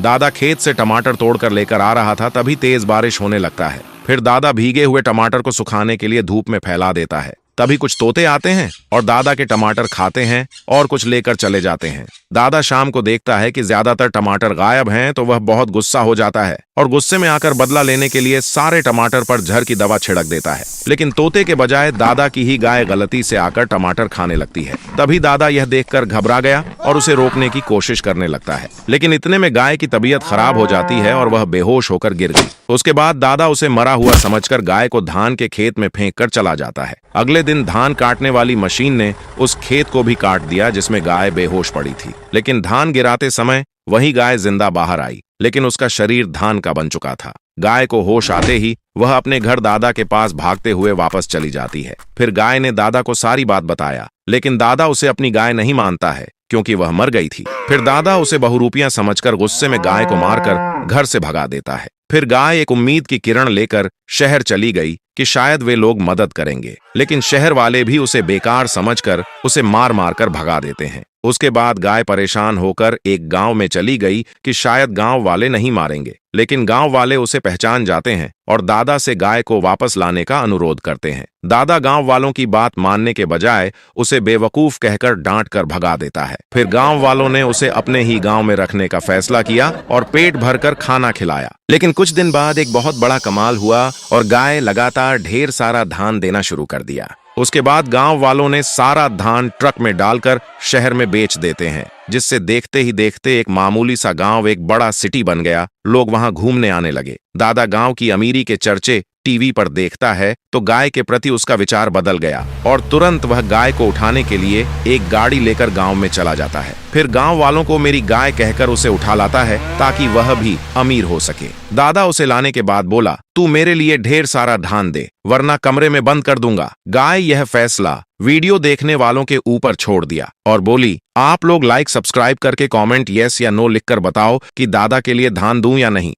दादा खेत से टमाटर तोड़कर लेकर आ रहा था, तभी तेज बारिश होने लगता है। फिर दादा भीगे हुए टमाटर को सुखाने के लिए धूप में फैला देता है। तभी कुछ तोते आते हैं और दादा के टमाटर खाते हैं और कुछ लेकर चले जाते हैं। दादा शाम को देखता है कि ज्यादातर टमाटर गायब हैं, तो वह बहुत गुस्सा हो जाता है और गुस्से में आकर बदला लेने के लिए सारे टमाटर पर जहर की दवा छिड़क देता है। लेकिन तोते के बजाय दादा की ही गाय गलती से आकर टमाटर खाने लगती है। तभी दादा यह देखकर घबरा गया और उसे रोकने की कोशिश करने लगता है, लेकिन इतने में गाय की तबीयत खराब हो जाती है और वह बेहोश होकर गिर गई। उसके बाद दादा उसे मरा हुआ समझकर गाय को धान के खेत में फेंक कर चला जाता है। अगले दिन धान काटने वाली मशीन ने उस खेत को भी काट दिया जिसमें गाय बेहोश पड़ी थी। लेकिन धान गिराते समय वही गाय जिंदा बाहर आई, लेकिन उसका शरीर धान का बन चुका था। गाय को होश आते ही वह अपने घर दादा के पास भागते हुए वापस चली जाती है। फिर गाय ने दादा को सारी बात बताया, लेकिन दादा उसे अपनी गाय नहीं मानता है क्योंकि वह मर गई थी। फिर दादा उसे बहुरूपियां समझकर गुस्से में गाय को मारकर घर से भगा देता है। फिर गाय एक उम्मीद की किरण लेकर शहर चली गई कि शायद वे लोग मदद करेंगे, लेकिन शहर वाले भी उसे बेकार समझकर उसे मार मार कर भगा देते हैं। उसके बाद गाय परेशान होकर एक गांव में चली गई कि शायद गांव वाले नहीं मारेंगे, लेकिन गांव वाले उसे पहचान जाते हैं और दादा से गाय को वापस लाने का अनुरोध करते हैं। दादा गांव वालों की बात मानने के बजाय उसे बेवकूफ कहकर डांट कर भगा देता है। फिर गांव वालों ने उसे अपने ही गांव में रखने का फैसला किया और पेट भरकर खाना खिलाया। लेकिन कुछ दिन बाद एक बहुत बड़ा कमाल हुआ और गाय लगातार ढेर सारा धान देना शुरू कर दिया। उसके बाद गांव वालों ने सारा धान ट्रक में डालकर शहर में बेच देते हैं, जिससे देखते ही देखते एक मामूली सा गांव एक बड़ा सिटी बन गया। लोग वहां घूमने आने लगे। दादा गांव की अमीरी के चर्चे टीवी पर देखता है तो गाय के प्रति उसका विचार बदल गया और तुरंत वह गाय को उठाने के लिए एक गाड़ी लेकर गांव में चला जाता है। फिर गांव वालों को मेरी गाय कहकर उसे उठा लाता है ताकि वह भी अमीर हो सके। दादा उसे लाने के बाद बोला, तू मेरे लिए ढेर सारा धान दे वरना कमरे में बंद कर दूंगा। गाय यह फैसला वीडियो देखने वालों के ऊपर छोड़ दिया और बोली, आप लोग लाइक सब्सक्राइब करके कमेंट यस या नो लिखकर बताओ कि दादा के लिए धान दूं या नहीं।